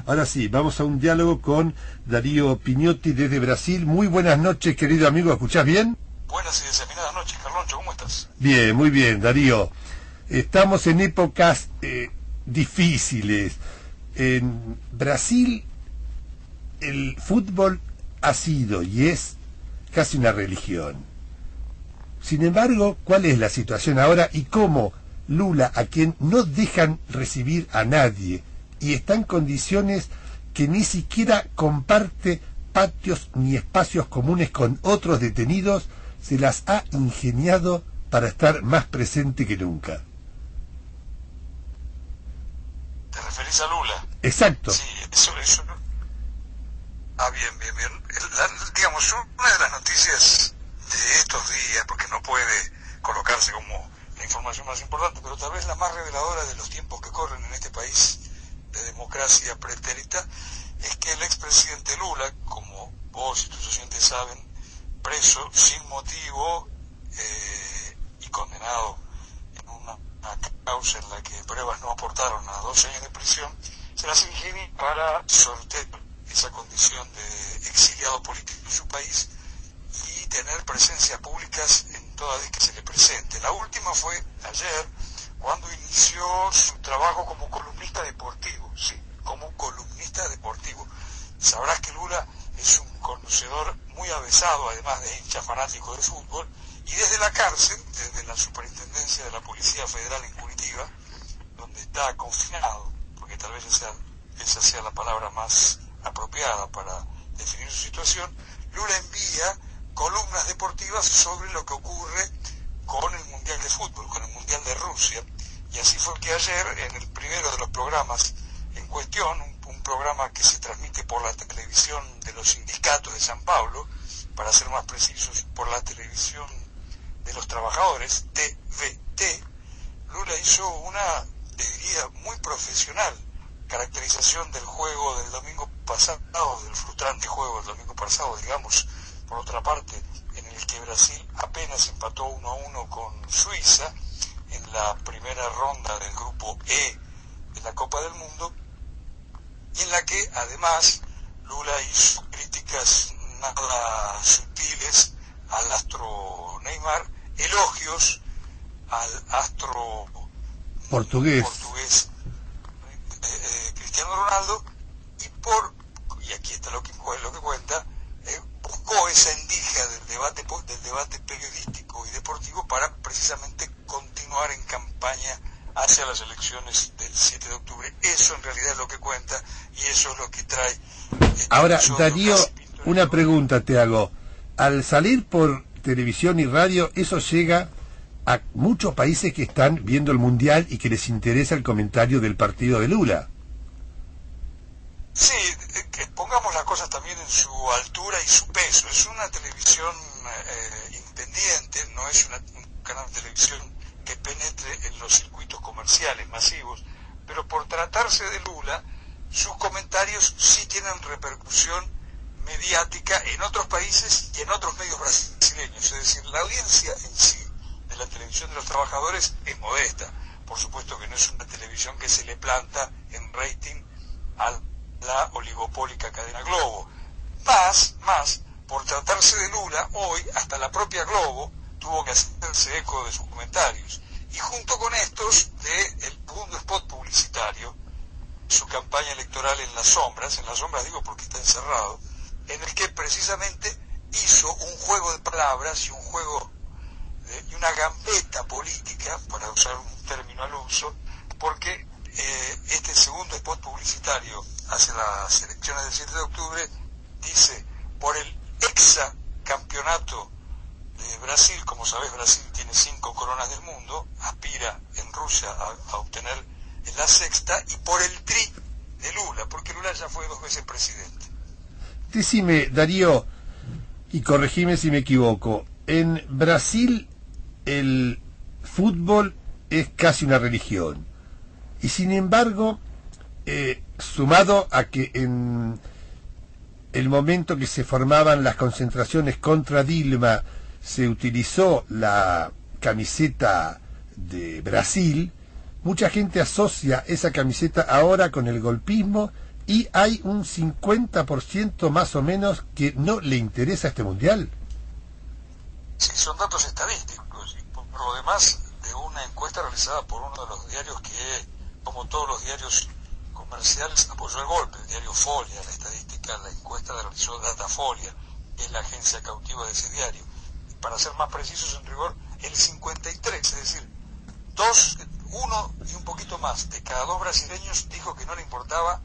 Ahora sí, vamos a un diálogo con Darío Pignotti desde Brasil. Muy buenas noches, querido amigo, ¿escuchás bien? Buenas y diseminadas noches, Carloncho, ¿cómo estás? Bien, muy bien, Darío. Estamos en épocas difíciles. En Brasil el fútbol ha sido y es casi una religión. Sin embargo, ¿cuál es la situación ahora y cómo Lula, a quien no dejan recibir a nadie y está en condiciones que ni siquiera comparte patios ni espacios comunes con otros detenidos, se las ha ingeniado para estar más presente que nunca? ¿Te referís a Lula? Exacto. Sí, eso. Ah, bien. Digamos, una de las noticias de estos días, porque no puede colocarse como la información más importante, pero tal vez la más reveladora de los tiempos que corren en este país de democracia pretérita, es que el expresidente Lula, como vos y tus oyentes saben, preso sin motivo y condenado en una causa en la que pruebas no aportaron a 12 años de prisión, se las ingenia para sortear esa condición de exiliado político en su país y tener presencias públicas en toda vez que se le presente. La última fue ayer, cuando inició su trabajo como columnista deportivo, sí, como columnista deportivo. Sabrás que Lula es un conocedor muy avesado, además de hincha fanático de fútbol, y desde la cárcel, desde la Superintendencia de la Policía Federal en Curitiba, donde está confinado, porque tal vez esa sea la palabra más apropiada para definir su situación, Lula envía columnas deportivas sobre lo que ocurre con el Mundial de Fútbol, con el Mundial de Rusia, y así fue que ayer, en el primero de los programas en cuestión, un programa que se transmite por la televisión de los sindicatos de San Pablo, para ser más precisos, por la televisión de los trabajadores, TVT, Lula hizo una, te diría, muy profesional caracterización del juego del domingo pasado, del frustrante juego del domingo pasado, digamos, por otra parte, en el que Brasil apenas empató 1-1 con Suiza en la primera ronda del grupo E de la Copa del Mundo, y en la que además Lula hizo críticas nada sutiles al astro Neymar, elogios al astro portugués Cristiano Ronaldo, y aquí está lo que cuenta, buscó esa endija del debate periodístico y deportivo para precisamente continuar en campaña hacia las elecciones del 7 de octubre. Eso en realidad es lo que cuenta y eso es lo que trae. Ahora, Darío, una pregunta te hago. Al salir por televisión y radio, eso llega a muchos países que están viendo el Mundial y que les interesa el comentario del partido de Lula. Sí, que pongamos las cosas también en su altura y su peso. Es una televisión independiente, no es un canal de televisión que penetre en los circuitos comerciales masivos, pero por tratarse de Lula, sus comentarios sí tienen repercusión mediática en otros países y en otros medios brasileños. Es decir, la audiencia en sí de la televisión de los trabajadores es modesta. Por supuesto que no es una televisión que se le planta en rating a la oligopólica cadena Globo. Más, por tratarse de Lula, hoy hasta la propia Globo tuvo que hacerse eco de sus comentarios. Y junto con estos, del segundo spot publicitario, su campaña electoral en las sombras digo porque está encerrado, en el que precisamente hizo un juego de palabras y un juego y una gambeta política, para usar un término al uso, porque este segundo spot publicitario hacia las elecciones del 7 de octubre dice: por el hexacampeonato de Brasil, como sabés, Brasil tiene 5 coronas del mundo, aspira en Rusia a obtener la sexta, y por el tri de Lula, porque Lula ya fue 2 veces presidente. Decime, Darío, y corregime si me equivoco, en Brasil el fútbol es casi una religión, y sin embargo, sumado a que en el momento que se formaban las concentraciones contra Dilma se utilizó la camiseta de Brasil, mucha gente asocia esa camiseta ahora con el golpismo y hay un 50% más o menos que no le interesa este mundial. Sí, son datos estadísticos, y por lo demás, de una encuesta realizada por uno de los diarios que, como todos los diarios comerciales, apoyó el golpe, el diario Folia. La estadística, la encuesta la realizó Datafolia, que es la agencia cautiva de ese diario. Y para ser más precisos, en rigor, el 53, es decir, uno y un poquito más de cada dos brasileños dijo que no le importaba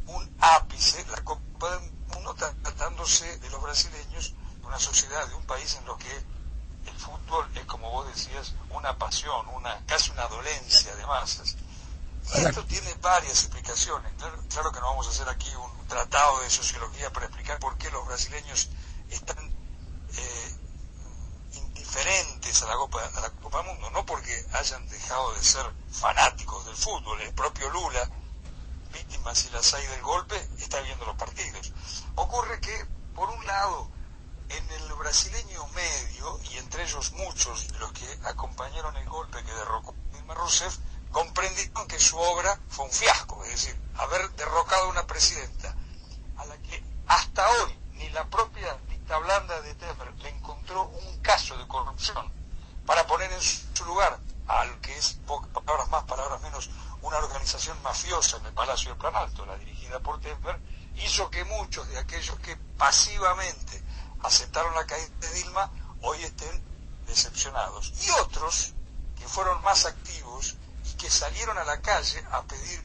un ápice la Copa del Mundo, tratándose de los brasileños, de una sociedad, de un país en lo que el fútbol es, como vos decías, una pasión, casi una dolencia de masas. Y esto tiene varias explicaciones. Claro que no vamos a hacer aquí un tratado de sociología para explicar por qué los brasileños están indiferentes a la Copa del Mundo, no porque hayan dejado de ser fanáticos del fútbol. El propio Lula, víctima si las hay del golpe, está viendo los partidos. Ocurre que, por un lado, en el brasileño medio, y entre ellos muchos de los que acompañaron el golpe que derrocó Dilma Rousseff, comprendieron que su obra fue un fiasco, es decir, haber derrocado a una presidenta a la que hasta hoy ni la propia dicta blanda de Temer le encontró un caso de corrupción para poner en su lugar a lo que es, palabras más, palabras menos, una organización mafiosa en el Palacio del Planalto, la dirigida por Temer, hizo que muchos de aquellos que pasivamente aceptaron la caída de Dilma hoy estén decepcionados. Y otros que fueron más activos y que salieron a la calle a pedir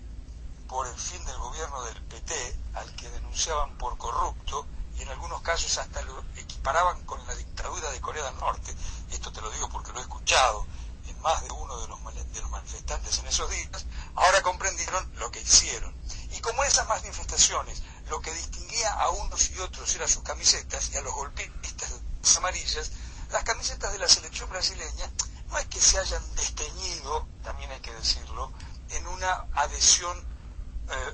por el fin del gobierno del PT, al que denunciaban por corrupto, y en algunos casos hasta lo equiparaban con la dictadura de Corea del Norte. Y esto te lo digo porque lo he escuchado en más de uno de los manifestantes en esos días. Ahora comprendieron lo que hicieron. Y como esas manifestaciones, lo que distinguía a unos y otros eran sus camisetas, y a los golpistas amarillas, las camisetas de la selección brasileña no es que se hayan desteñido, también hay que decirlo, en una adhesión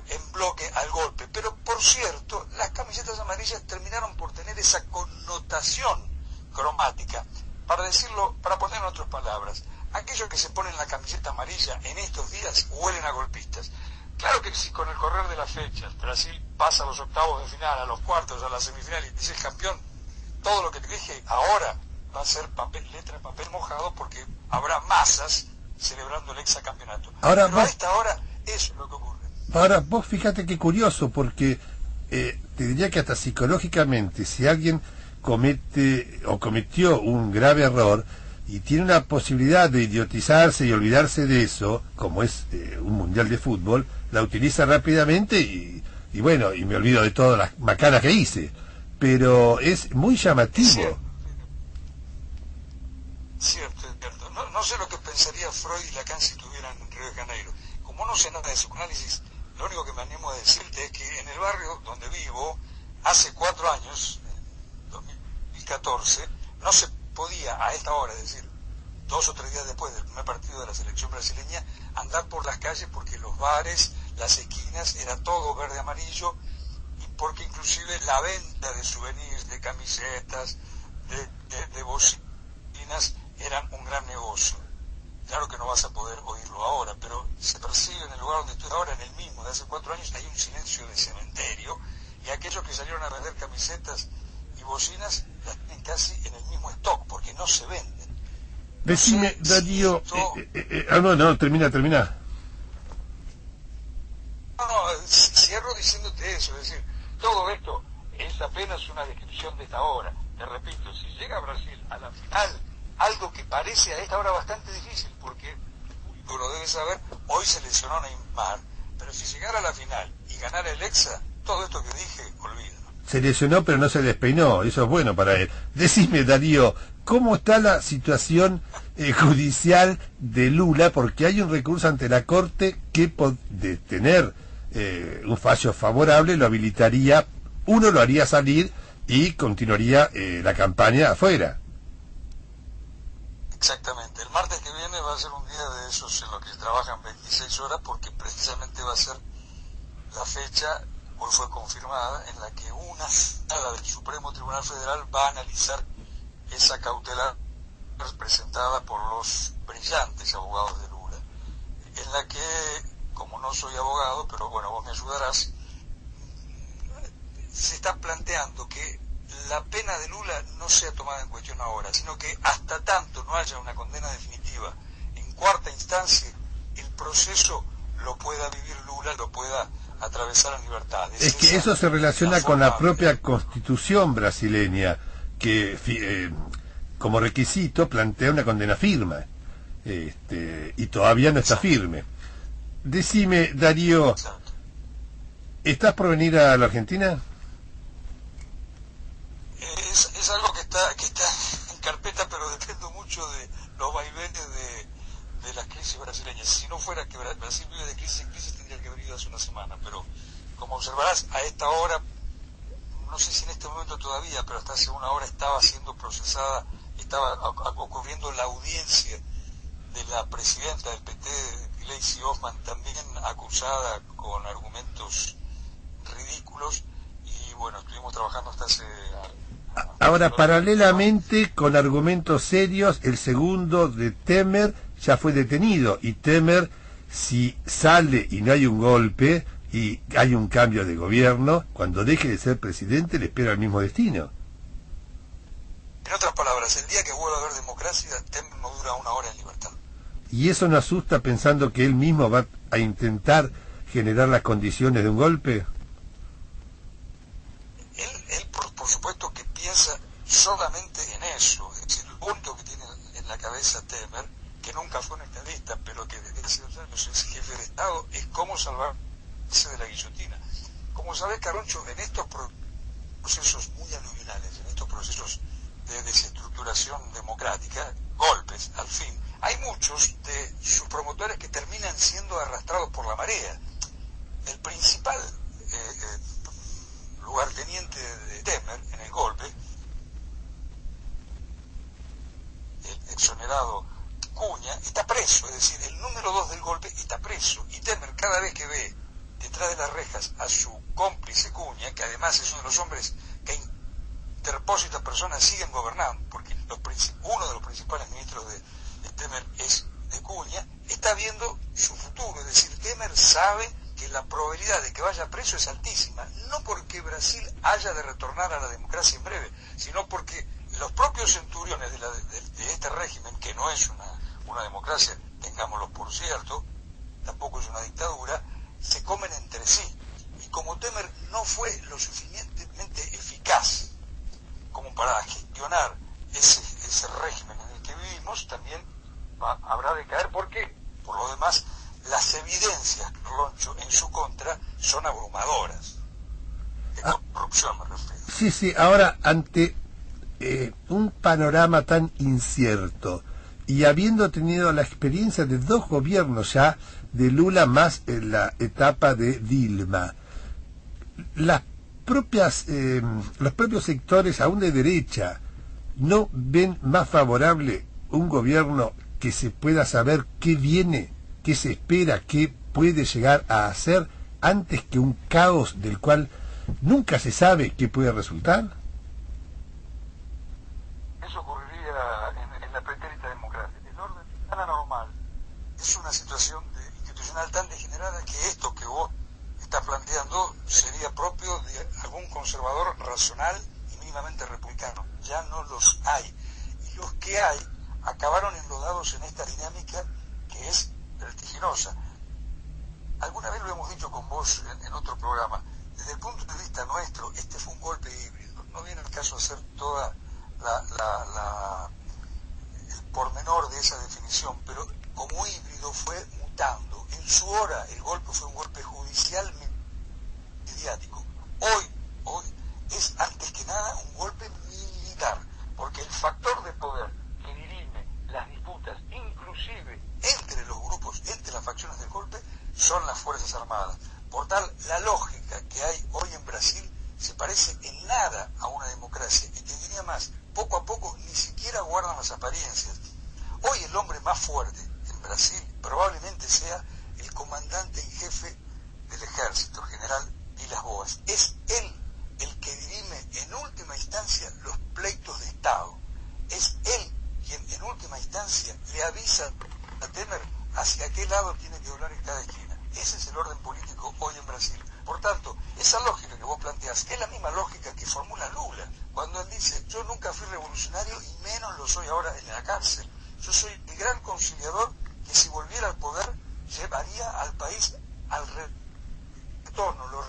en bloque al golpe, pero por cierto, las camisetas amarillas terminaron por tener esa connotación cromática. Para decirlo, para poner en otras palabras, aquellos que se ponen la camiseta amarilla en estos días huelen a golpistas. Claro que si con el correr de las fechas Brasil pasa a los octavos de final, a los cuartos, a la semifinal y es el campeón, todo lo que te dije ahora va a ser letra de papel mojado, porque habrá masas celebrando el hexacampeonato. Pero a esta hora eso es lo que ocurre. Ahora, vos fíjate qué curioso, porque te diría que hasta psicológicamente, si alguien comete o cometió un grave error y tiene una posibilidad de idiotizarse y olvidarse de eso, como es un mundial de fútbol, la utiliza rápidamente y bueno, y me olvido de todas las macanas que hice. Pero es muy llamativo. Cierto. No sé lo que pensaría Freud y Lacan si estuvieran en Río de Janeiro. Como no sé nada de psicoanálisis, lo único que me animo a decirte es que en el barrio donde vivo, hace 4 años, en 2014, no se podía a esta hora, es decir, 2 o 3 días después del primer partido de la selección brasileña, andar por las calles porque los bares, las esquinas, era todo verde amarillo, y porque inclusive la venta de souvenirs, de camisetas, de bocinas, eran un gran negocio. Claro que no vas a poder oírlo ahora, pero se percibe en el lugar donde estoy ahora, en el mismo, de hace 4 años, hay un silencio de cementerio, y aquellos que salieron a vender camisetas y bocinas las tienen casi en el mismo stock, porque no se venden. Decime, Darío... termina. Cierro diciéndote eso, es decir, todo esto es apenas una descripción de esta hora. Te repito, si llega Brasil a la final, algo que parece a esta hora bastante difícil, porque el público lo debe saber, hoy se lesionó a Neymar, pero si llegara a la final y ganara el Hexa, todo esto que dije, olvídalo. Se lesionó pero no se despeinó, eso es bueno para él. Decime, Darío, ¿cómo está la situación judicial de Lula? Porque hay un recurso ante la Corte que, de tener un fallo favorable, lo habilitaría, uno lo haría salir y continuaría la campaña afuera. Exactamente. El martes que viene va a ser un día de esos en los que trabajan 26 horas, porque precisamente va a ser la fecha, hoy fue confirmada, en la que una sala del Supremo Tribunal Federal va a analizar esa cautelar presentada por los brillantes abogados de Lula, en la que, como no soy abogado, pero bueno, vos me ayudarás, estás planteando que la pena de Lula no sea tomada en cuestión ahora, sino que hasta tanto no haya una condena definitiva en cuarta instancia, el proceso lo pueda vivir Lula, lo pueda atravesar en libertad. Es que eso se relaciona con la propia constitución brasileña, que como requisito plantea una condena firme, y todavía no está firme. Decime, Darío, Exacto. ¿estás por venir a la Argentina? Es algo que está en carpeta, pero depende mucho de los vaivenes de las crisis brasileñas. Si no fuera que Brasil vive de crisis en crisis, tendría que haber ido hace una semana, pero como observarás, a esta hora, no sé si en este momento todavía, pero hasta hace una hora estaba siendo procesada, estaba ocurriendo la audiencia de la presidenta del PT, Gleisi Hoffmann, también acusada con argumentos ridículos, y bueno, estuvimos trabajando hasta hace... Ahora, paralelamente, con argumentos serios, el segundo de Temer ya fue detenido, y Temer, si sale y no hay un golpe y hay un cambio de gobierno, cuando deje de ser presidente le espera el mismo destino. En otras palabras, el día que vuelva a haber democracia, Temer no dura una hora en libertad. ¿Y eso no asusta pensando que él mismo va a intentar generar las condiciones de un golpe? Él por supuesto que piensa solamente en eso, es decir, lo único que tiene en la cabeza Temer, que nunca fue un estadista, pero que desde hace 2 años es jefe de Estado, es cómo salvarse de la guillotina. Como sabés, Caroncho, en estos procesos muy aluvionales, en estos procesos de desestructuración democrática, golpes, al fin, hay muchos de sus promotores que terminan siendo arrastrados por la marea. El principal lugarteniente de Temer en el golpe, el exonerado Cuña, está preso, es decir, el número 2 del golpe está preso, y Temer cada vez que ve detrás de las rejas a su cómplice Cuña, que además es uno de los hombres que interpósitas personas siguen gobernando, porque uno de los principales ministros de Temer es de Cuña, está viendo su futuro, es decir, Temer sabe que la probabilidad de que vaya preso es altísima, no porque Brasil haya de retornar a la democracia en breve, sino porque los propios centuriones de este régimen, que no es una democracia, tengámoslo por cierto, tampoco es una dictadura, se comen entre sí. Y como Temer no fue lo suficientemente eficaz como para gestionar ese régimen en el que vivimos, también habrá de caer, porque, por lo demás, las evidencias, Roncho, en su contra son abrumadoras. De corrupción me refiero. Sí, ahora, ante un panorama tan incierto, y habiendo tenido la experiencia de 2 gobiernos ya, de Lula más en la etapa de Dilma, los propios sectores, aún de derecha, ¿no ven más favorable un gobierno que se pueda saber qué viene, qué se espera, qué puede llegar a hacer, antes que un caos del cual nunca se sabe qué puede resultar? Eso ocurriría en la pretérita democracia. El orden tan anormal es una situación institucional tan degenerada que esto que vos estás planteando sería propio de algún conservador racional y mínimamente republicano. Ya no los hay. Y los que hay acabaron enlodados en esta dinámica que es vertiginosa. Alguna vez lo hemos dicho con vos en otro programa. Desde el punto de vista nuestro, este fue un golpe híbrido. No viene el caso de hacer toda el pormenor de esa definición, pero como híbrido fue mutando. En su hora el golpe fue un golpe judicial mediático. Hoy es antes que nada un golpe militar, porque el factor de poder que dirime las disputas, inclusive entre los grupos, entre las facciones del golpe, son las Fuerzas Armadas. Por tal, la lógica que hay hoy en Brasil se parece en nada a una democracia, y te diría más, poco a poco ni siquiera guardan las apariencias. Hoy el hombre más fuerte en Brasil probablemente sea el comandante en jefe del ejército, el general Vilas Boas. Es él el que dirime en última instancia los pleitos de Estado. Es él quien en última instancia le avisa a Temer hacia qué lado tiene que doblar en cada esquina. Ese es el orden político hoy en Brasil. Por tanto, esa lógica que vos planteás lógicas, que es la misma lógica que formula Lula, cuando él dice, yo nunca fui revolucionario y menos lo soy ahora en la cárcel. Yo soy el gran conciliador que si volviera al poder llevaría al país al retorno, lo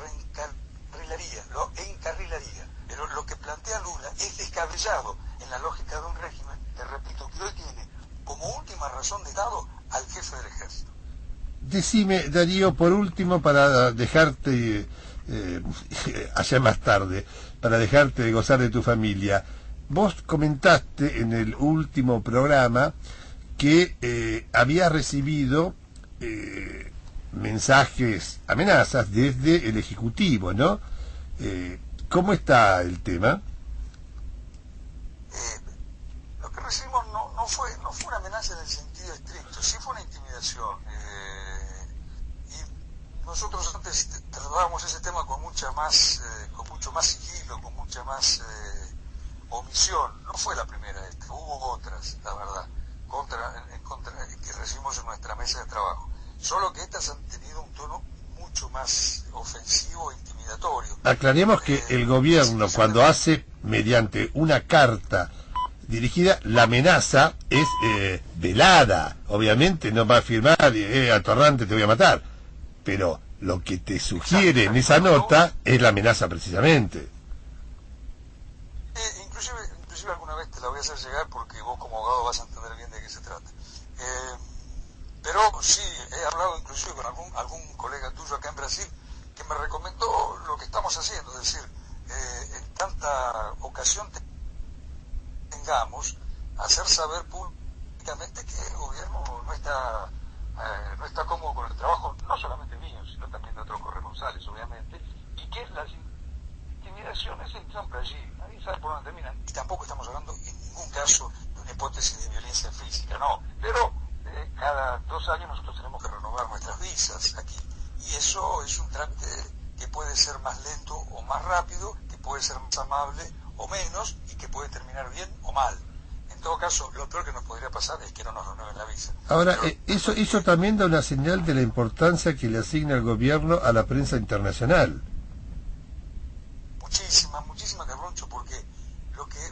encarrilaría. Pero lo que plantea Lula es descabellado en la lógica de un régimen, que repito, que hoy tiene como última razón de Estado al jefe del ejército. Decime, Darío, por último, para dejarte allá más tarde, para dejarte de gozar de tu familia, vos comentaste en el último programa que habías recibido mensajes, amenazas desde el Ejecutivo, ¿no? ¿Cómo está el tema? Lo que recibimos no fue una amenaza en el sentido estricto, sí fue una intimidación. Y nosotros antes tratábamos ese tema con mucho más sigilo, con mucha más omisión. No fue la primera, hubo otras, la verdad, que recibimos en nuestra mesa de trabajo. Solo que estas han tenido un tono mucho más ofensivo e intimidatorio. Aclaremos que el gobierno, cuando hace mediante una carta dirigida, la amenaza es velada. Obviamente no va a firmar, atorrante, te voy a matar. Pero lo que te sugiere en esa nota es la amenaza precisamente. Inclusive alguna vez te la voy a hacer llegar porque vos como abogado vas a entender bien de qué se trata. Pero sí, he hablado inclusive con algún colega tuyo acá en Brasil que me recomendó lo que estamos haciendo, es decir, en tanta ocasión tengamos hacer saber públicamente que el gobierno no está cómodo con el trabajo, no solamente mío, sino también de otros corresponsales, obviamente, y que las intimidaciones entran por allí, nadie sabe por dónde terminan, y tampoco estamos hablando en ningún caso de una hipótesis de violencia física, no, pero cada 2 años nosotros tenemos que renovar nuestras visas aquí, y eso es un trámite que puede ser más lento o más rápido, que puede ser más amable o menos, y que puede terminar bien o mal. En todo caso, lo peor que nos podría pasar es que no nos renueven la visa. Ahora, eso también da una señal de la importancia que le asigna el gobierno a la prensa internacional. Muchísima, Carloncho, porque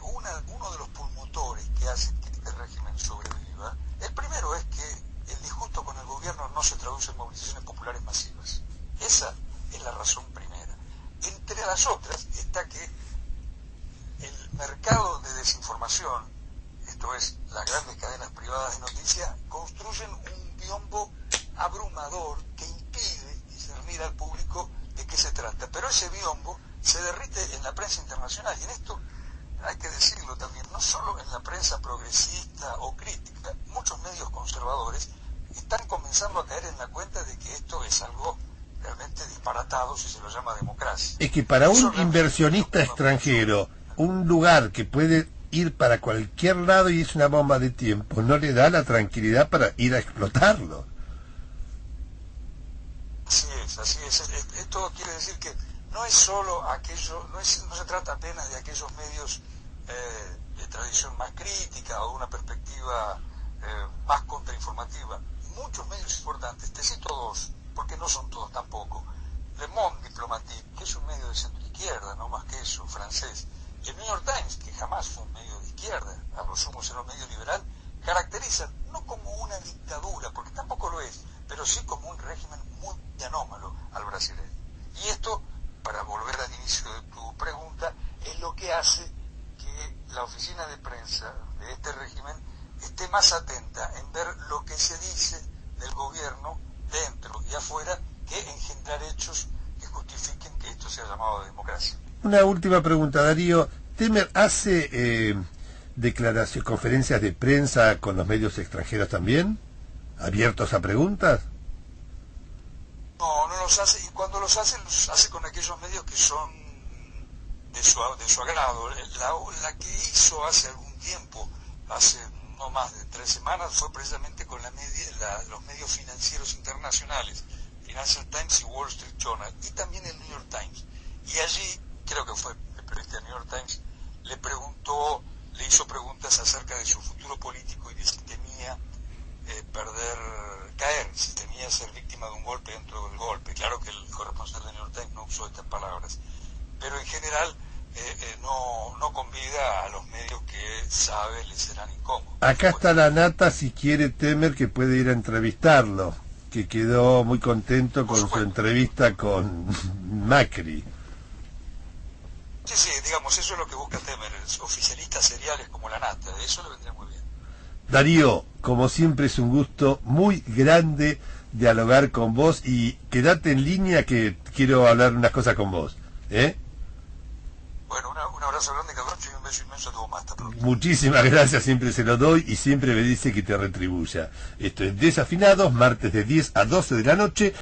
uno de los pulmotores que hace que este régimen sobreviva, el primero es que el disgusto con el gobierno no se traduce en movilizaciones populares masivas. Esa es la razón primera. Entre las otras está que el mercado de desinformación, esto es, las grandes cadenas privadas de noticias, construyen un biombo abrumador que impide discernir al público de qué se trata. Pero ese biombo se derrite en la prensa internacional, y en esto hay que decirlo también, no solo en la prensa progresista o crítica, muchos medios conservadores están comenzando a caer en la cuenta de que esto es algo realmente disparatado si se lo llama democracia. Es que para un inversionista extranjero, un lugar que puede ir para cualquier lado y es una bomba de tiempo, no le da la tranquilidad para ir a explotarlo. Así es. Esto quiere decir que no es solo aquello, no se trata apenas de aquellos medios de tradición más crítica o de una perspectiva más contrainformativa. Muchos medios importantes, te cito dos, porque no son todos tampoco. Le Monde Diplomatique, que es un medio de centro izquierda, no más que eso, francés. Y el New York Times, que jamás fue un medio de izquierda, a lo sumo será un medio liberal, caracterizan no como una dictadura, porque tampoco lo es, pero sí como un régimen muy anómalo al brasileño. Y esto, para volver al inicio de tu pregunta, es lo que hace que la oficina de prensa de este régimen esté más atenta en ver lo que se dice del gobierno dentro y afuera, que engendrar hechos que justifiquen que esto sea llamado democracia. Una última pregunta, Darío. ¿Temer hace conferencias de prensa con los medios extranjeros también? ¿Abiertos a preguntas? No los hace, y cuando los hace con aquellos medios que son de su agrado. La que hizo hace algún tiempo, hace no más de 3 semanas, fue precisamente con los medios financieros internacionales, Financial Times y Wall Street Journal, y también el New York Times. Y allí, creo que fue el periodista del New York Times, le hizo preguntas acerca de su futuro político y de si temía caer, si temía ser víctima de un golpe dentro del golpe. Claro que el corresponsal del New York Times no usó estas palabras, pero en Acá está la nata, si quiere Temer que puede ir a entrevistarlo, que quedó muy contento con su entrevista con Macri. Sí, sí, digamos, eso es lo que busca Temer, oficialistas seriales como la nata, eso le vendría muy bien. Darío, como siempre es un gusto muy grande dialogar con vos y quedate en línea que quiero hablar unas cosas con vos. Bueno, un abrazo grande, Cabrocho, y un beso inmenso a tu mamá. Hasta pronto. Muchísimas gracias, siempre se lo doy y siempre me dice que te retribuya. Esto es Desafinados, martes de 10 a 12 de la noche.